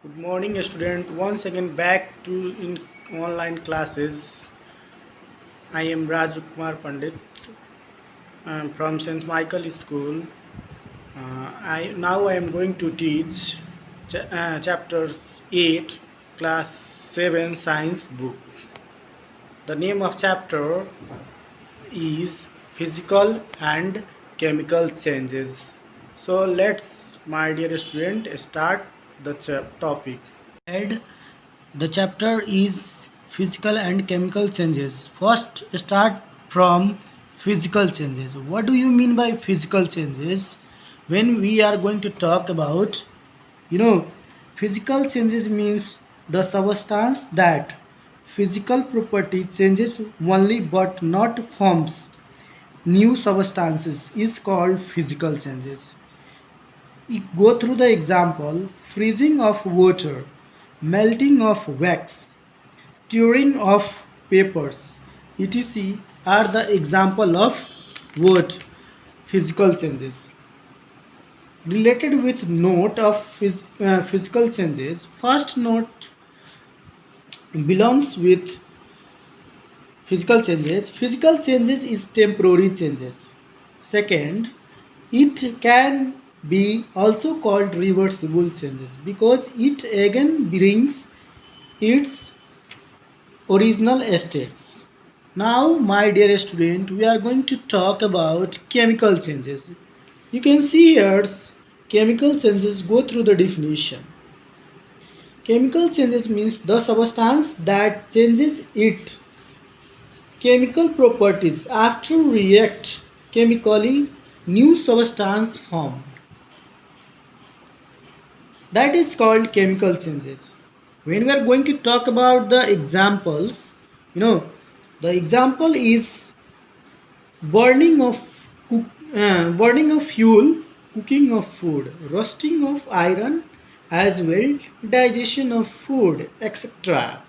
Good morning, student. Once again, back to in online classes. I am Raju Kumar Pandit from St. Michael School. I am going to teach chapters 8, class 7 science book. The name of chapter is physical and chemical changes. So let's, my dear student, start the topic. And the chapter is physical and chemical changes. First, start from physical changes. What do you mean by physical changes? When we are going to talk about, you know, physical changes means the substance that physical property changes only but not forms new substances is called physical changes. Go through the example: freezing of water, melting of wax, tearing of papers, etc. are the example of what physical changes. Related with note of physical changes, first note belongs with physical changes. Physical changes is temporary changes. Second, it can be also called reversible changes because it again brings its original states. Now, my dear student, we are going to talk about chemical changes. You can see here chemical changes. Go through the definition. Chemical changes means the substance that changes its chemical properties after react chemically, new substance formed. That is called chemical changes. When we are going to talk about the examples, the example is burning of burning of fuel, cooking of food, roasting of iron, as well digestion of food, etc.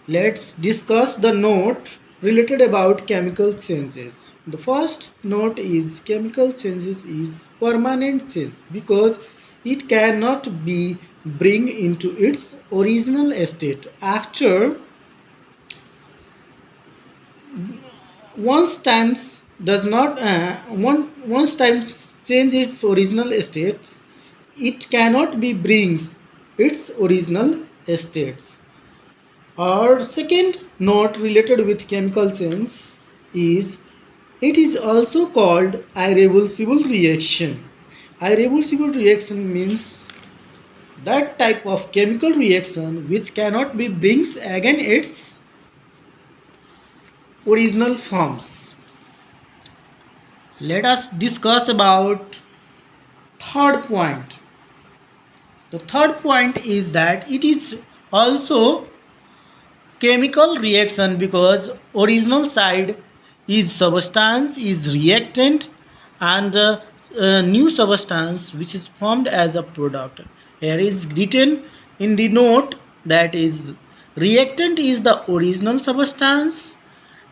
Let's discuss the note related about chemical changes. The first note is chemical changes is permanent change because it cannot be bring into its original state after once times does not once times change its original states, it cannot be brings its original states. Our second note related with chemical change is it is also called irreversible reaction. Irreversible reaction means that type of chemical reaction which cannot be brings again its original forms. Let us discuss about third point. The third point is that it is also chemical reaction because original side is substance is reactant and new substance which is formed as a product. Here is written in the note that is reactant is the original substance.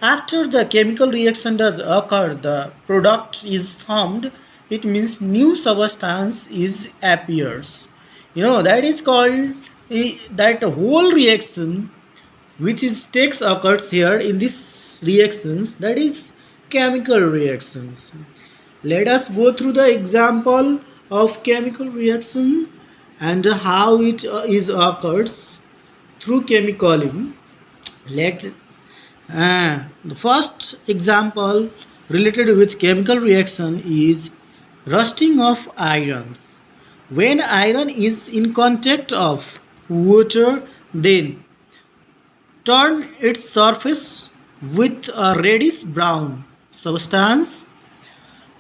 After the chemical reaction does occur, the product is formed. It means new substance is appears. That is called that whole reaction which is takes occurs here in this reactions, that is chemical reactions. Let us go through the example of chemical reaction and how it is occurs through chemically. Let the first example related with chemical reaction is rusting of irons. When iron is in contact of water, then turn its surface with a reddish brown substance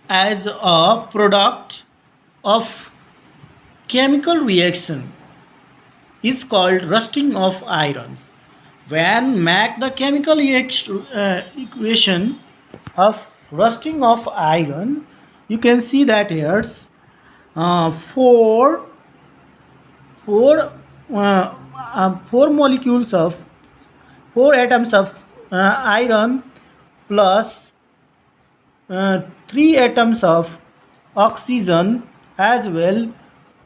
as a product of chemical reaction is called rusting of irons. When make the chemical equation of rusting of iron, you can see that here's four molecules of 4 atoms of iron plus 3 atoms of oxygen as well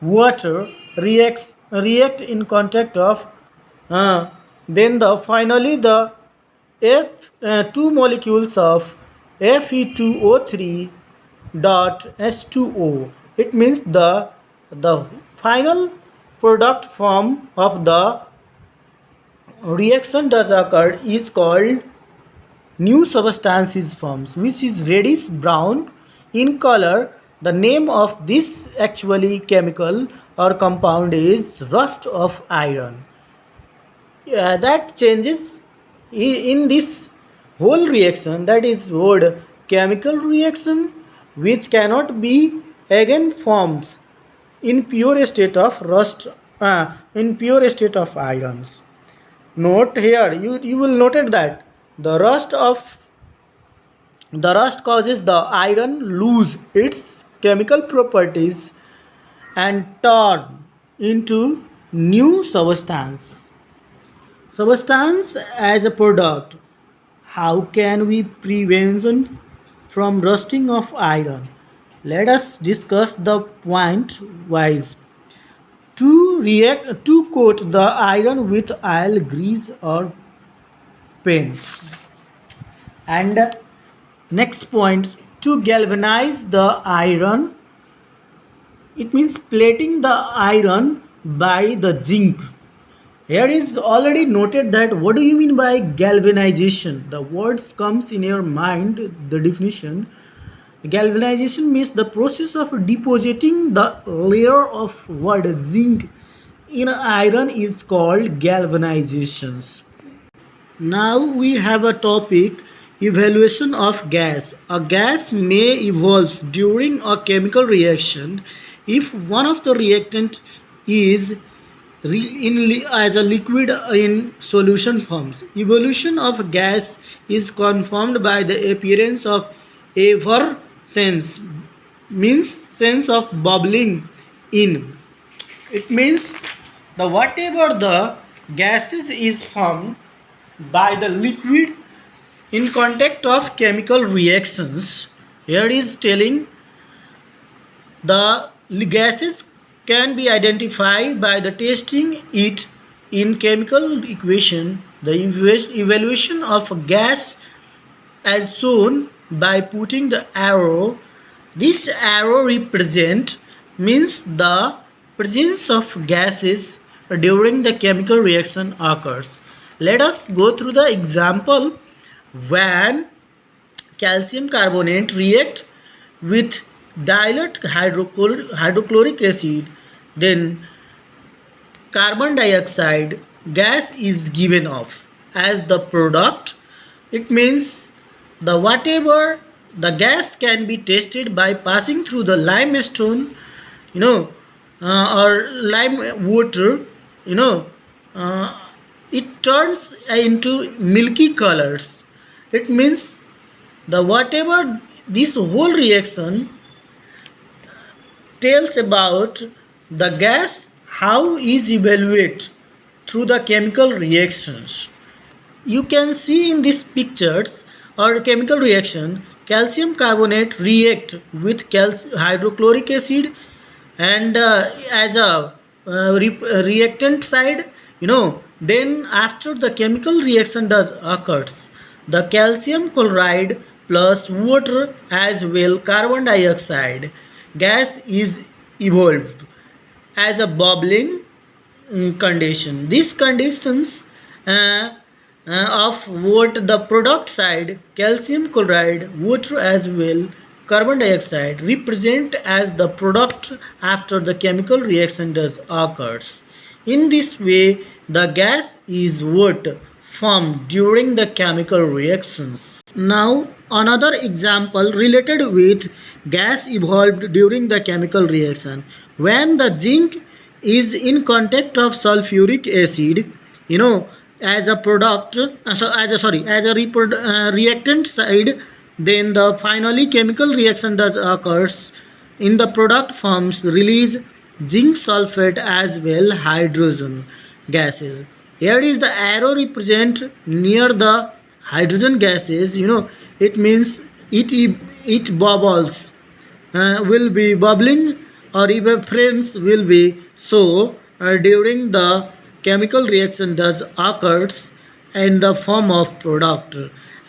water reacts react in contact of then the finally the F two molecules of Fe2O3 dot H2O. It means the final product form of the reaction does occur is called new substance is formed, which is reddish brown in color. The name of this actually chemical or compound is rust of iron. That changes in this whole reaction, that is word chemical reaction, which cannot be again forms in pure state of rust, in pure state of irons. Note here, you will note that the rust causes the iron lose its chemical properties and turn into new substance as a product. How can we prevent from rusting of iron? Let us discuss the point wise. To coat the iron with oil, grease or paint. And next point, to galvanize the iron, it means plating the iron by the zinc. Here is already noted that what do you mean by galvanization? The words comes in your mind, the definition. Galvanization means the process of depositing the layer of what zinc in iron is called galvanizations. Now we have a topic, evaluation of gas. A gas may evolve during a chemical reaction if one of the reactant is as a liquid in solution forms. Evolution of gas is confirmed by the appearance of effervescence, means sense of bubbling in. It means the whatever the gases is formed by the liquid in contact of chemical reactions. Here is telling the gases can be identified by the testing it in chemical equation. The evaluation of a gas as shown by putting the arrow. This arrow represent means the presence of gases during the chemical reaction occurs. Let us go through the example when calcium carbonate react with dilute hydrochloric acid, then carbon dioxide gas is given off as the product. It means the whatever the gas can be tested by passing through the limestone, or lime water, it turns into milky colors. It means the whatever this whole reaction tells about the gas how is evaluated through the chemical reactions. You can see in these pictures or chemical reaction, calcium carbonate react with hydrochloric acid, and as a reactant side, then after the chemical reaction does occurs, the calcium chloride plus water as well carbon dioxide gas is evolved as a bubbling condition. These conditions of what the product side, calcium chloride, water as well carbon dioxide represent as the product after the chemical reaction does occurs. In this way, the gas is what formed during the chemical reactions. Now another example related with gas evolved during the chemical reaction. When the zinc is in contact of sulfuric acid, as a product, as a reactant side, then the finally chemical reaction does occurs. In the product forms release zinc sulfate as well hydrogen gases. Here is the arrow represent near the hydrogen gases. It means it bubbles, will be bubbling or evaporates will be. So during the chemical reaction does occurs in the form of product,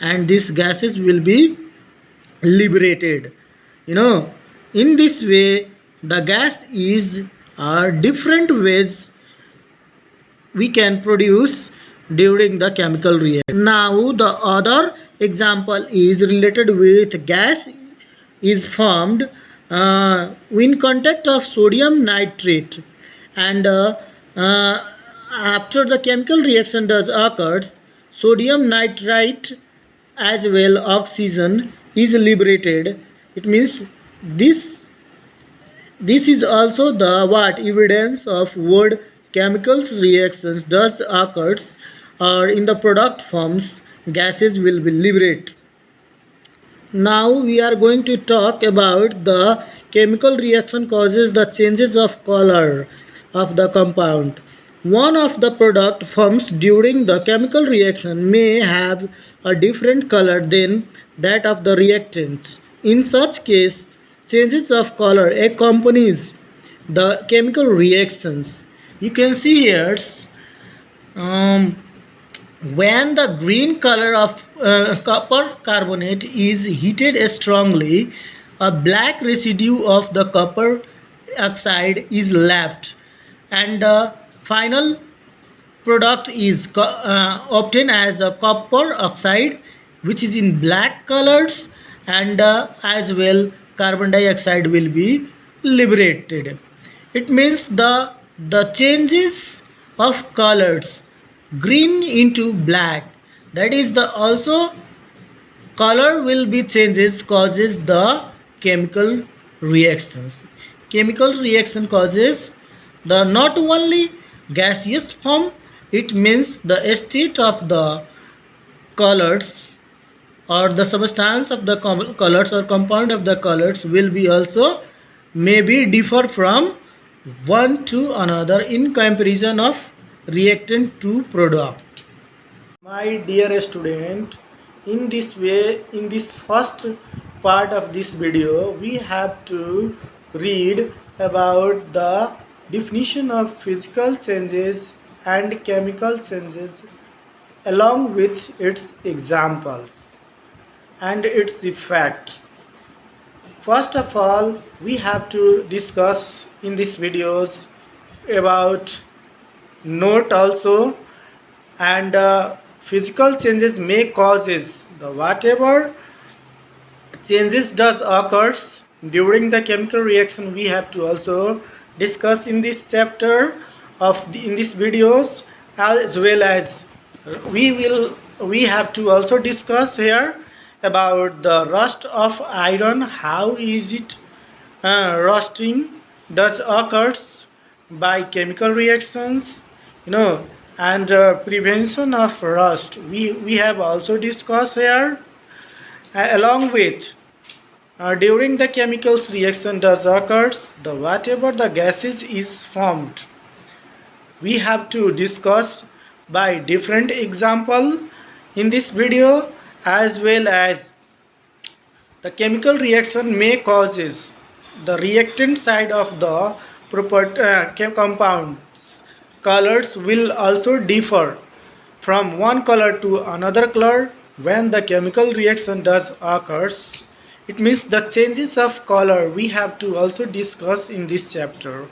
and these gases will be liberated. you know in this way the gas is different ways we can produce during the chemical reaction. Now the other example is related with gas is formed in contact of sodium nitrate, and after the chemical reaction does occurs, sodium nitrite as well oxygen is liberated. It means this is also the what evidence of what chemicals reactions does occurs, or in the product forms gases will be liberated. Now we are going to talk about the chemical reaction causes the changes of color of the compound. One of the product forms during the chemical reaction may have a different color than that of the reactant. In such case, changes of color accompanies the chemical reactions. You can see here um, when the green color of copper carbonate is heated strongly, a black residue of the copper oxide is left, and the final product is obtained as a copper oxide, which is in black colors, and as well carbon dioxide will be liberated. It means the changes of colors green into black, that is the also color will be changes causes the chemical reactions. Chemical reaction causes the not only gaseous form, it means the state of the colors or the substance of the colors or compound of the colors will be also maybe differ from one to another in comparison of reactant to product. My dear student, in this way, in this first part of this video, we have to read about the definition of physical changes and chemical changes along with its examples and its effect. First of all, we have to discuss in these videos about note also, and physical changes may causes the whatever changes does occurs during the chemical reaction we have to also discuss in this chapter in these videos, as well as we have to also discuss here about the rust of iron, how is it rusting does occurs by chemical reactions, and prevention of rust we have also discussed here, along with during the chemicals reaction does occurs, the whatever the gases is formed we have to discuss by different example in this video, as well as the chemical reaction may causes the reactant side of the compounds colors will also differ from one color to another color when the chemical reaction does occurs. It means the changes of color we have to also discuss in this chapter.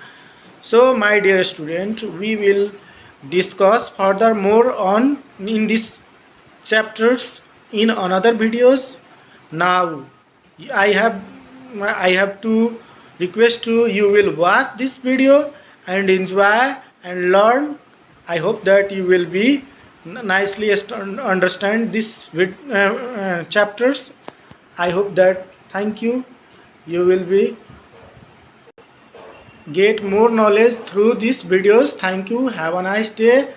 So my dear student, we will discuss further more on in these chapters in another videos. Now I have to request to you will watch this video and enjoy and learn. I hope that you will be nicely understand these chapters. I hope that, thank you, you will be get more knowledge through these videos. Thank you, have a nice day.